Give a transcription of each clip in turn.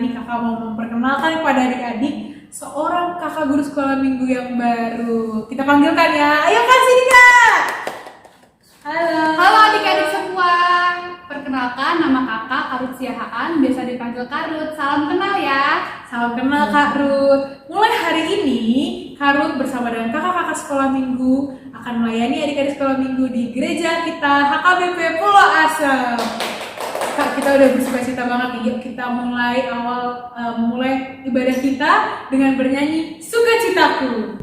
hari ini kakak mau memperkenalkan kepada adik-adik seorang kakak guru sekolah minggu yang baru. Kita panggilkan ya. Ayo Kak, sini Kak. Halo. Halo adik-adik semua. Perkenalkan, nama kakak Karut Siahaan, biasa dipanggil Karut. Salam kenal ya. Salam kenal Kak Ruth. Mulai hari ini, Kak Ruth bersama dengan kakak-kakak sekolah minggu akan melayani adik-adik sekolah minggu di gereja kita HKBP Pulau Asem. Kak, kita udah bersuka-cita banget nih. Yuk kita mulai ibadah kita dengan bernyanyi Sukacitaku.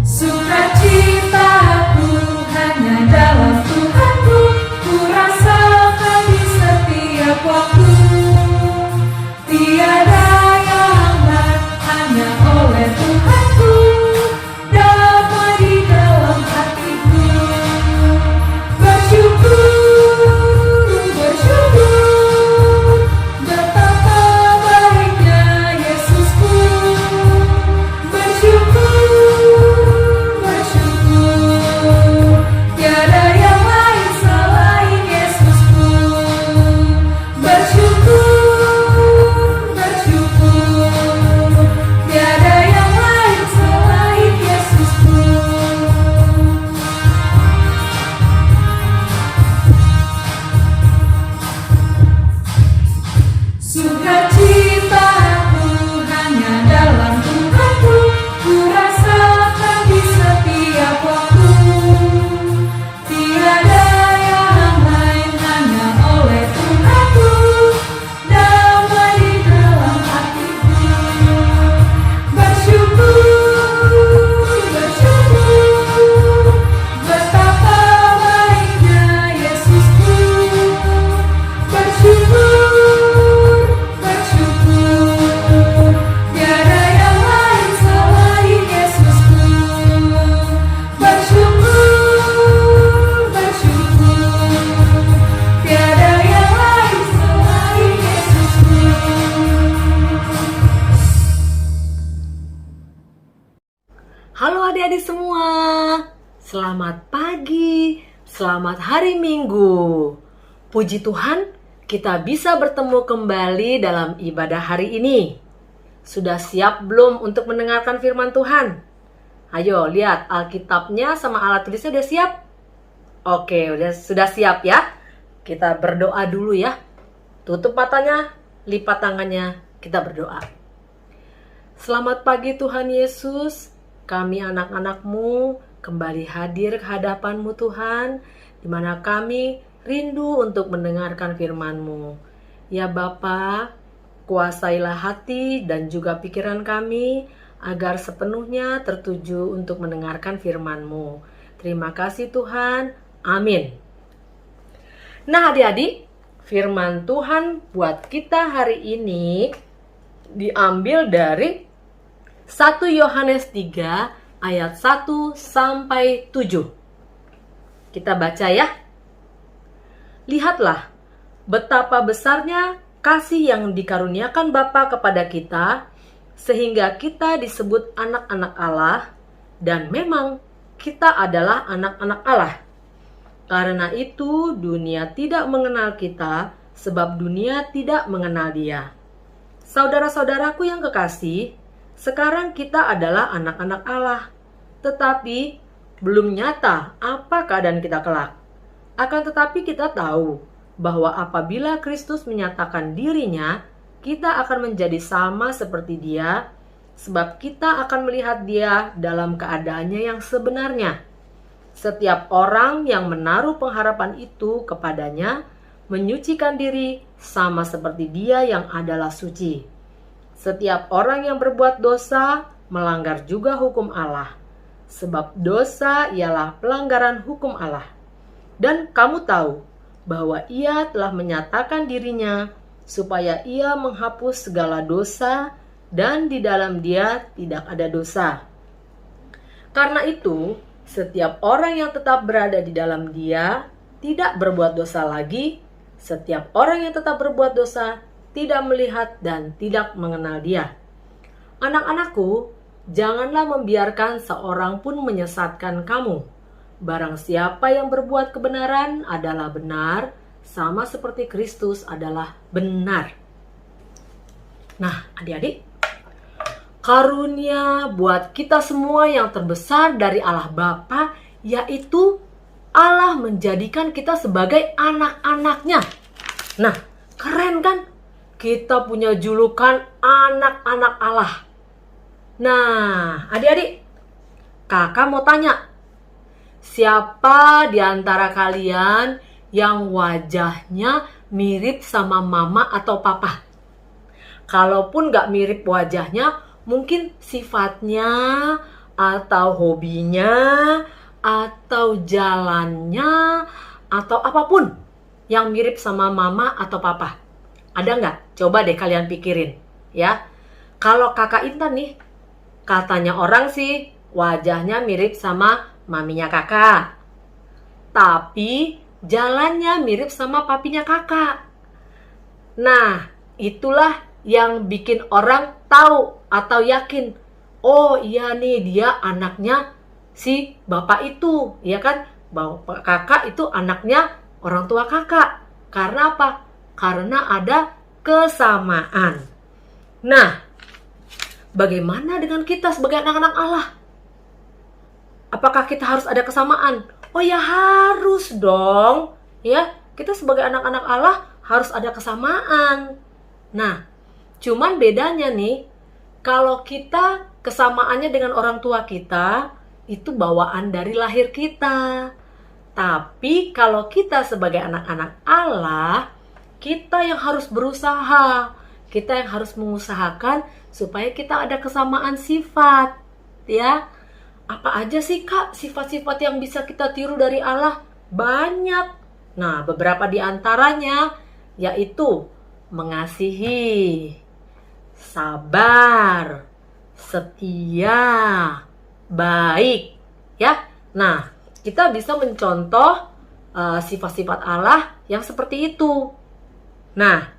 Sukacitaku hanya dalam Tuhanku, ku rasakan di setiap waktu. Tiada yang lain, hanya oleh Tuhanku, damai di dalam hatiku. Bersyukur, bersyukur, betapa baiknya Yesusku. Bersyukur, bersyukur, tiada yang lain selain Yesusku. Bersyukur, bersyukur, tiada yang lain selain Yesusku. Sukacitaku hanya dalam Tuhanku, ku rasakan di setiap waktu. Tiada yang lain, hanya oleh Tuhanku, damai di dalam hatiku. Bersyukur, bersyukur, betapa baiknya Yesusku. Bersyukur, bersyukur, tiada yang lain selain Yesusku. Bersyukur, bersyukur, tiada yang lain selain Yesusku. Halo adik-adik semua, selamat pagi, selamat hari Minggu. Puji Tuhan, kita bisa bertemu kembali dalam ibadah hari ini. Sudah siap belum untuk mendengarkan firman Tuhan? Ayo lihat Alkitabnya sama alat tulisnya udah siap? Oke, sudah siap ya. Kita berdoa dulu ya. Tutup matanya, lipat tangannya, kita berdoa. Selamat pagi Tuhan Yesus. Kami anak-anak-Mu kembali hadir ke hadapan-Mu Tuhan, di mana kami rindu untuk mendengarkan firman-Mu. Ya Bapa, kuasailah hati dan juga pikiran kami agar sepenuhnya tertuju untuk mendengarkan firman-Mu. Terima kasih Tuhan. Amin. Nah adik-adik, firman Tuhan buat kita hari ini diambil dari 1 Yohanes 3 ayat 1 sampai 7. Kita baca ya. Lihatlah betapa besarnya kasih yang dikaruniakan Bapa kepada kita, sehingga kita disebut anak-anak Allah, dan memang kita adalah anak-anak Allah. Karena itu dunia tidak mengenal kita, sebab dunia tidak mengenal Dia. Saudara-saudaraku yang kekasih, sekarang kita adalah anak-anak Allah, tetapi belum nyata apa keadaan kita kelak. Akan tetapi kita tahu bahwa apabila Kristus menyatakan dirinya, kita akan menjadi sama seperti Dia, sebab kita akan melihat Dia dalam keadaannya yang sebenarnya. Setiap orang yang menaruh pengharapan itu kepadanya, menyucikan diri sama seperti Dia yang adalah suci. Setiap orang yang berbuat dosa melanggar juga hukum Allah, sebab dosa ialah pelanggaran hukum Allah. Dan kamu tahu bahwa Ia telah menyatakan dirinya supaya Ia menghapus segala dosa, dan di dalam Dia tidak ada dosa. Karena itu, setiap orang yang tetap berada di dalam Dia tidak berbuat dosa lagi. Setiap orang yang tetap berbuat dosa tidak melihat dan tidak mengenal Dia. Anak-anakku, janganlah membiarkan seorang pun menyesatkan kamu. Barang siapa yang berbuat kebenaran adalah benar, sama seperti Kristus adalah benar. Nah, adik-adik, karunia buat kita semua yang terbesar dari Allah Bapa, yaitu Allah menjadikan kita sebagai anak-anaknya. Nah, keren kan? Kita punya julukan anak-anak Allah. Nah, adik-adik, kakak mau tanya, siapa di antara kalian yang wajahnya mirip sama mama atau papa? Kalaupun gak mirip wajahnya, mungkin sifatnya, atau hobinya, atau jalannya, atau apapun yang mirip sama mama atau papa. Ada nggak? Coba deh kalian pikirin, ya. Kalau kakak Intan nih, katanya orang sih wajahnya mirip sama maminya kakak. Tapi jalannya mirip sama papinya kakak. Nah, itulah yang bikin orang tahu atau yakin, oh iya nih dia anaknya si bapak itu, ya kan? Bapak kakak itu anaknya orang tua kakak. Karena apa? Karena ada kesamaan. Nah, bagaimana dengan kita sebagai anak-anak Allah? Apakah kita harus ada kesamaan? Oh ya, harus dong. Ya, kita sebagai anak-anak Allah harus ada kesamaan. Nah, cuman bedanya nih, kalau kita kesamaannya dengan orang tua kita, itu bawaan dari lahir kita. Tapi kalau kita sebagai anak-anak Allah, kita yang harus berusaha. Kita yang harus mengusahakan supaya kita ada kesamaan sifat. Ya, apa aja sih Kak sifat-sifat yang bisa kita tiru dari Allah? Banyak. Nah, beberapa di antaranya yaitu mengasihi, sabar, setia, baik, ya. Nah, kita bisa mencontoh sifat-sifat Allah yang seperti itu. Nah,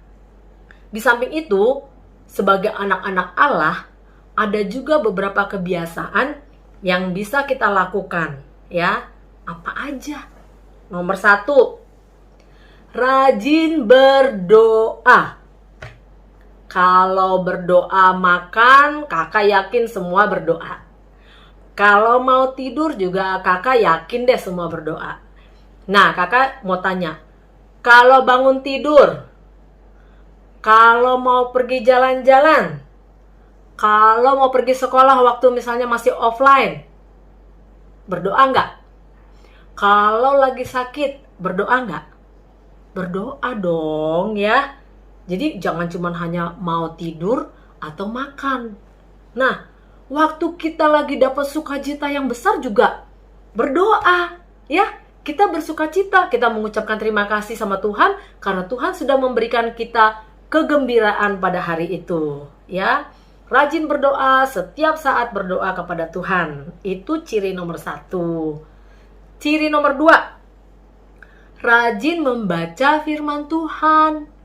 di samping itu, sebagai anak-anak Allah, ada juga beberapa kebiasaan yang bisa kita lakukan, ya. Apa aja? Nomor 1, rajin berdoa. Kalau berdoa makan, kakak yakin semua berdoa. Kalau mau tidur juga kakak yakin deh semua berdoa. Nah, kakak mau tanya, kalau bangun tidur, kalau mau pergi jalan-jalan, kalau mau pergi sekolah waktu misalnya masih offline, berdoa nggak? Kalau lagi sakit, berdoa nggak? Berdoa dong ya. Jadi jangan cuma hanya mau tidur atau makan. Nah, waktu kita lagi dapat sukacita yang besar juga berdoa ya. Kita bersukacita, kita mengucapkan terima kasih sama Tuhan karena Tuhan sudah memberikan kita kegembiraan pada hari itu ya. Rajin berdoa, setiap saat berdoa kepada Tuhan. Itu ciri nomor 1. Ciri nomor 2, rajin membaca firman Tuhan.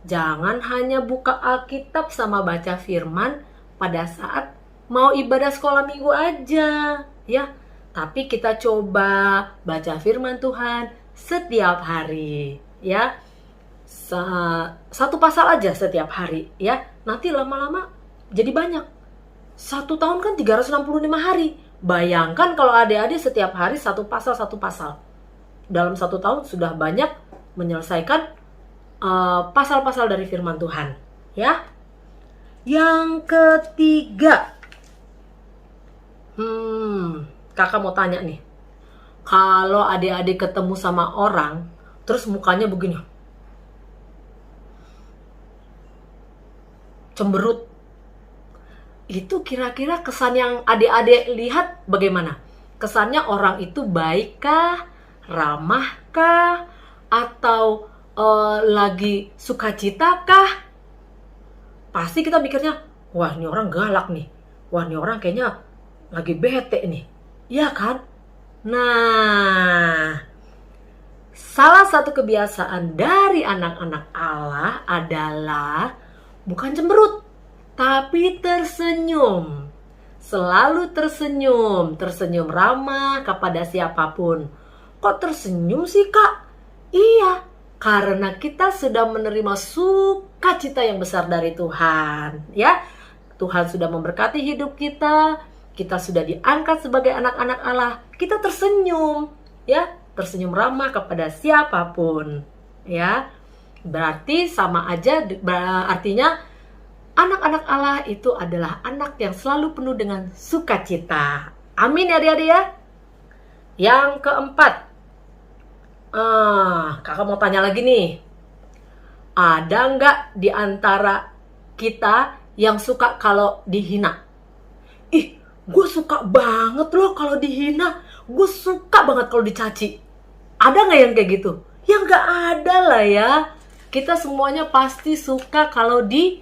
Jangan hanya buka Alkitab sama baca firman pada saat mau ibadah sekolah minggu aja, ya. Tapi kita coba baca firman Tuhan setiap hari, ya. Satu pasal aja setiap hari, ya. Nanti lama-lama jadi banyak. 1 tahun kan 365 hari. Bayangkan kalau adik-adik setiap hari satu pasal. Dalam 1 tahun sudah banyak menyelesaikan pasal-pasal dari firman Tuhan, ya. Yang ketiga, kakak mau tanya nih, kalau adik-adik ketemu sama orang, terus mukanya begini, cemberut, itu kira-kira kesan yang adik-adik lihat bagaimana? Kesannya orang itu baikkah, ramahkah, atau lagi sukacita kah? Pasti kita mikirnya, wah ini orang galak nih, wah ini orang kayaknya lagi bete nih, ya kan? Nah, salah satu kebiasaan dari anak-anak Allah adalah bukan cemberut, tapi tersenyum. Selalu tersenyum, tersenyum ramah kepada siapapun. Kok tersenyum sih, Kak? Iya, karena kita sudah menerima sukacita yang besar dari Tuhan, ya. Tuhan sudah memberkati hidup kita sudah diangkat sebagai anak-anak Allah. Kita tersenyum, ya, tersenyum ramah kepada siapapun, ya. Berarti sama aja, artinya anak-anak Allah itu adalah anak yang selalu penuh dengan sukacita. Amin ya adik-adik ya. Yang keempat, kakak mau tanya lagi nih. Ada nggak di antara kita yang suka kalau dihina? Ih, gue suka banget loh kalau dihina. Gue suka banget kalau dicaci. Ada nggak yang kayak gitu? Ya nggak ada lah ya. Kita semuanya pasti suka kalau dipuji.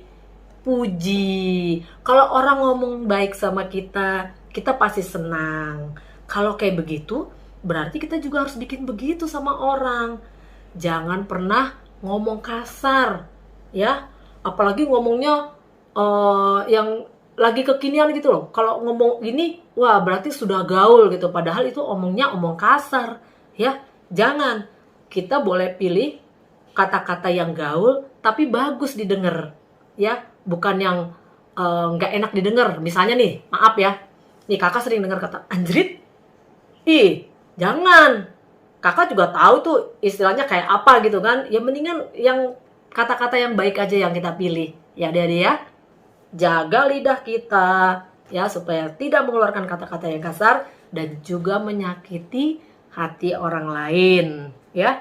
Kalau orang ngomong baik sama kita pasti senang. Kalau kayak begitu, berarti kita juga harus bikin begitu sama orang. Jangan pernah ngomong kasar, ya. Apalagi ngomongnya yang lagi kekinian gitu loh. Kalau ngomong gini, wah berarti sudah gaul gitu. Padahal itu omongnya omong kasar, ya. Jangan. Kita boleh pilih kata-kata yang gaul tapi bagus didengar, ya. Bukan yang nggak enak didengar. Misalnya nih, maaf ya. Nih kakak sering dengar kata anjrit. Ih, jangan. Kakak juga tahu tuh istilahnya kayak apa gitu kan. Ya mendingan yang kata-kata yang baik aja yang kita pilih. Ya adik-adik ya. Jaga lidah kita ya supaya tidak mengeluarkan kata-kata yang kasar dan juga menyakiti hati orang lain, ya.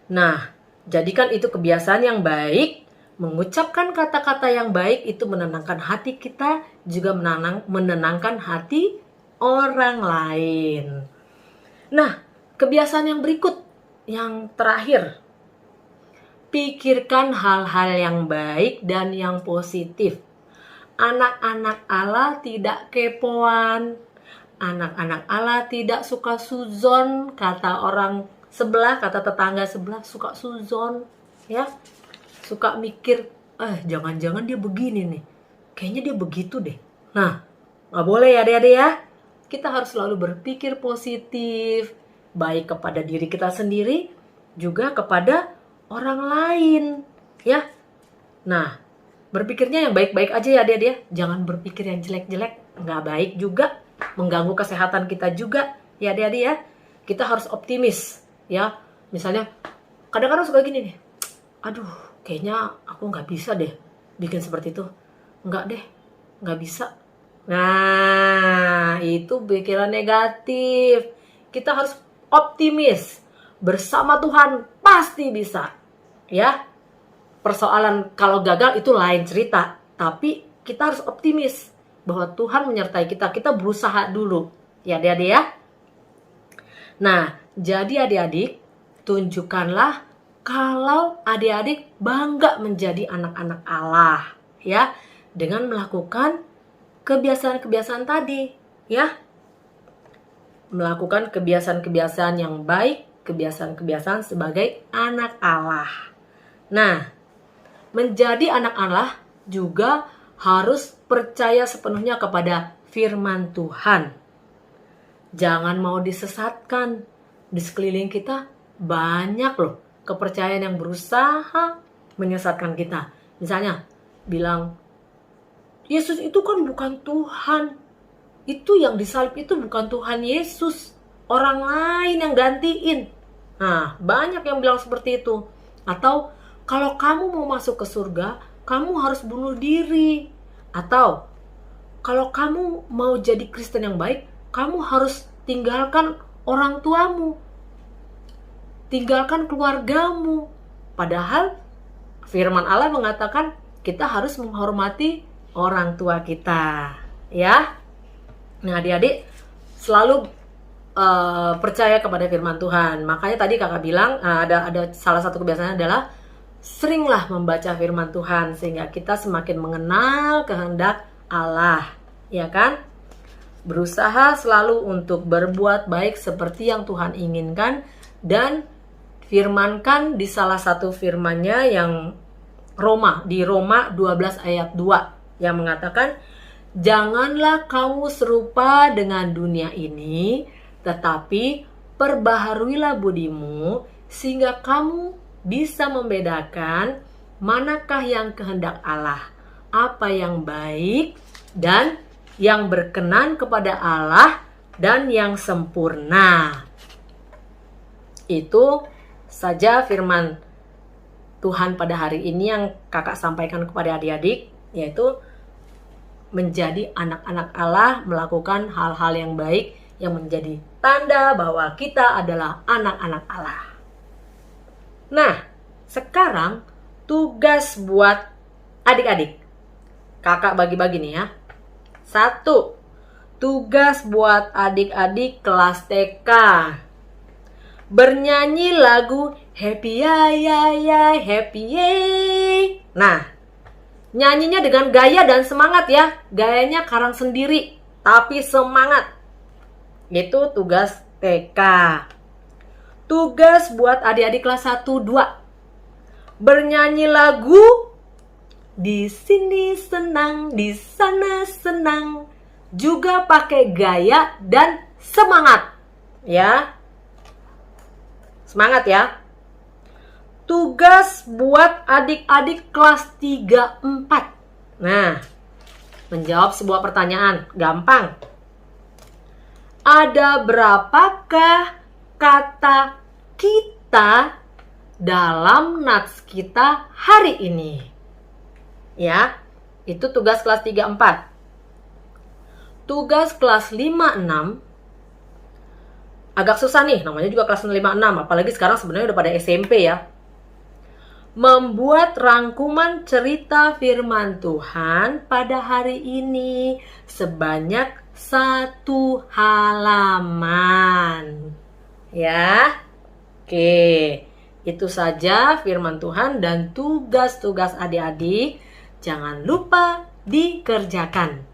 Nah, jadikan itu kebiasaan yang baik. Mengucapkan kata-kata yang baik itu menenangkan hati kita, juga menenangkan hati orang lain. Nah, kebiasaan yang berikut, yang terakhir. Pikirkan hal-hal yang baik dan yang positif. Anak-anak Allah tidak kepoan. Anak-anak Allah tidak suka suzon, kata orang sebelah, kata tetangga sebelah, suka suzon, ya. Suka mikir, jangan-jangan dia begini nih. Kayaknya dia begitu deh. Nah, gak boleh ya adik-adik ya. Kita harus selalu berpikir positif, baik kepada diri kita sendiri, juga kepada orang lain, ya. Nah, berpikirnya yang baik-baik aja ya adik-adik ya. Jangan berpikir yang jelek-jelek, gak baik juga, mengganggu kesehatan kita juga, ya adik-adik ya. Kita harus optimis, ya. Misalnya, kadang-kadang suka gini nih, aduh, kayaknya aku gak bisa deh bikin seperti itu. Enggak deh, gak bisa. Nah, itu pikiran negatif. Kita harus optimis. Bersama Tuhan pasti bisa. Ya, persoalan kalau gagal itu lain cerita. Tapi kita harus optimis bahwa Tuhan menyertai kita. Kita berusaha dulu. Ya adik-adik ya. Nah, jadi adik-adik, tunjukkanlah kalau adik-adik bangga menjadi anak-anak Allah. Ya, dengan melakukan kebiasaan-kebiasaan tadi, ya. Melakukan kebiasaan-kebiasaan yang baik, kebiasaan-kebiasaan sebagai anak Allah. Nah, menjadi anak Allah juga harus percaya sepenuhnya kepada firman Tuhan. Jangan mau disesatkan. Di sekeliling kita banyak loh kepercayaan yang berusaha menyesatkan kita. Misalnya, bilang, Yesus itu kan bukan Tuhan. Itu yang disalib itu bukan Tuhan Yesus. Orang lain yang gantiin. Nah, banyak yang bilang seperti itu. Atau, kalau kamu mau masuk ke surga, kamu harus bunuh diri. Atau, kalau kamu mau jadi Kristen yang baik, kamu harus tinggalkan orang tuamu. Tinggalkan keluargamu. Padahal, firman Allah mengatakan, kita harus menghormati orang tua kita, ya. Nah, adik-adik selalu percaya kepada firman Tuhan. Makanya tadi kakak bilang ada salah satu kebiasaan adalah seringlah membaca firman Tuhan sehingga kita semakin mengenal kehendak Allah, ya kan? Berusaha selalu untuk berbuat baik seperti yang Tuhan inginkan dan firmankan di salah satu firman-Nya yang di Roma 12 ayat 2 yang mengatakan, janganlah kamu serupa dengan dunia ini, tetapi perbaharuilah budimu sehingga kamu bisa membedakan manakah yang kehendak Allah, apa yang baik dan yang berkenan kepada Allah dan yang sempurna. Itu saja firman Tuhan pada hari ini yang kakak sampaikan kepada adik-adik, yaitu menjadi anak-anak Allah, melakukan hal-hal yang baik yang menjadi tanda bahwa kita adalah anak-anak Allah. Nah, sekarang tugas buat adik-adik. Kakak bagi-bagi nih ya. 1. Tugas buat adik-adik kelas TK. Bernyanyi lagu Happy ya ya ya happy yay. Nah, nyanyinya dengan gaya dan semangat ya. Gayanya karang sendiri, tapi semangat. Itu tugas TK. Tugas buat adik-adik kelas 1, 2. Bernyanyi lagu di sini senang, di sana senang. Juga pakai gaya dan semangat. Ya. Semangat ya. Tugas buat adik-adik kelas 3, 4. Nah, menjawab sebuah pertanyaan. Gampang. Ada berapakah kata kita dalam nats kita hari ini? Ya, itu tugas kelas 3, 4. Tugas kelas 5, 6. Agak susah nih, namanya juga kelas 5, 6. Apalagi sekarang sebenarnya udah pada SMP ya. Membuat rangkuman cerita firman Tuhan pada hari ini sebanyak 1 halaman. Ya. Oke, itu saja firman Tuhan dan tugas-tugas adik-adik. Jangan lupa dikerjakan.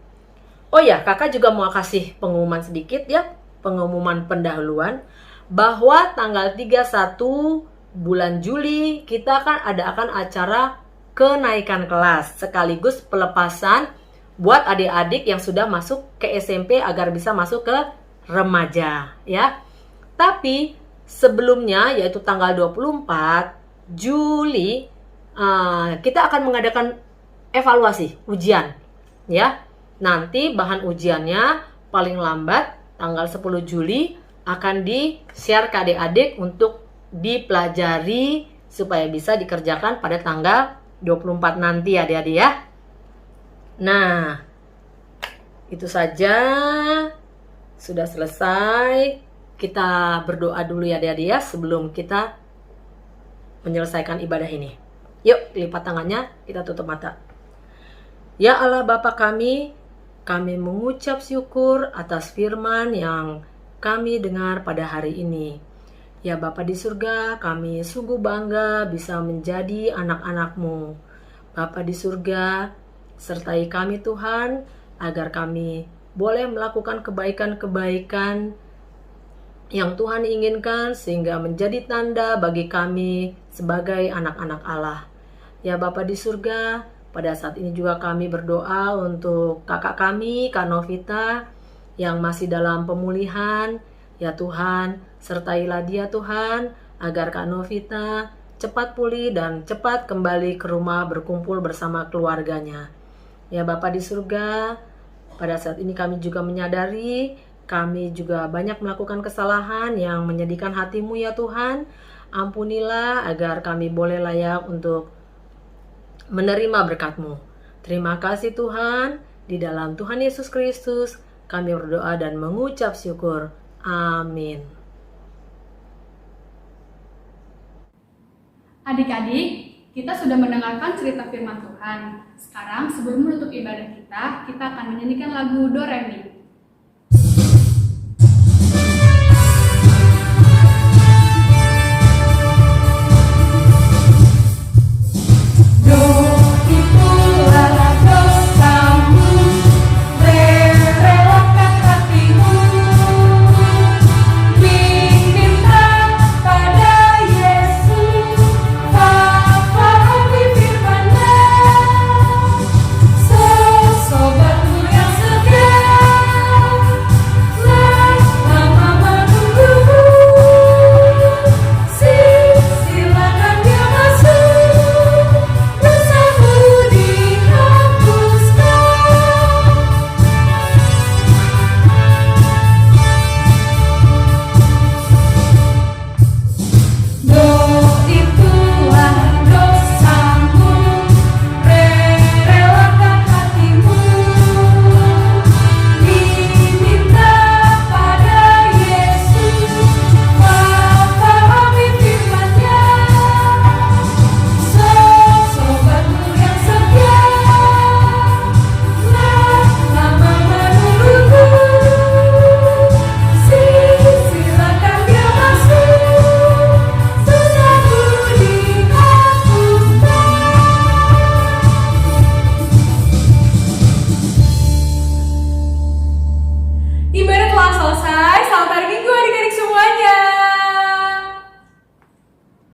Oh ya, kakak juga mau kasih pengumuman sedikit ya. Pengumuman pendahuluan bahwa tanggal 31 bulan Juli kita akan acara kenaikan kelas sekaligus pelepasan buat adik-adik yang sudah masuk ke SMP agar bisa masuk ke remaja ya. Tapi sebelumnya yaitu tanggal 24 Juli kita akan mengadakan evaluasi ujian ya. Nanti bahan ujiannya paling lambat tanggal 10 Juli akan di-share ke adik-adik untuk dipelajari supaya bisa dikerjakan pada tanggal 24 nanti adik-adik ya. Nah, itu saja. Sudah selesai. Kita berdoa dulu ya adik-adik ya sebelum kita menyelesaikan ibadah ini. Yuk, lipat tangannya, kita tutup mata. Ya Allah Bapa kami mengucap syukur atas firman yang kami dengar pada hari ini. Ya Bapa di surga, kami sungguh bangga bisa menjadi anak-anak-Mu. Bapa di surga, sertai kami Tuhan, agar kami boleh melakukan kebaikan-kebaikan yang Tuhan inginkan, sehingga menjadi tanda bagi kami sebagai anak-anak Allah. Ya Bapa di surga, pada saat ini juga kami berdoa untuk kakak kami, Kak Novita, yang masih dalam pemulihan. Ya Tuhan, sertailah dia Tuhan, agar Kak Novita cepat pulih dan cepat kembali ke rumah berkumpul bersama keluarganya. Ya Bapa di surga, pada saat ini kami juga menyadari, kami juga banyak melakukan kesalahan yang menyedihkan hati-Mu ya Tuhan. Ampunilah agar kami boleh layak untuk menerima berkat-Mu. Terima kasih Tuhan, di dalam Tuhan Yesus Kristus kami berdoa dan mengucap syukur. Amin. Adik-adik, kita sudah mendengarkan cerita firman Tuhan. Sekarang sebelum menutup ibadah kita akan menyanyikan lagu Do Re Mi.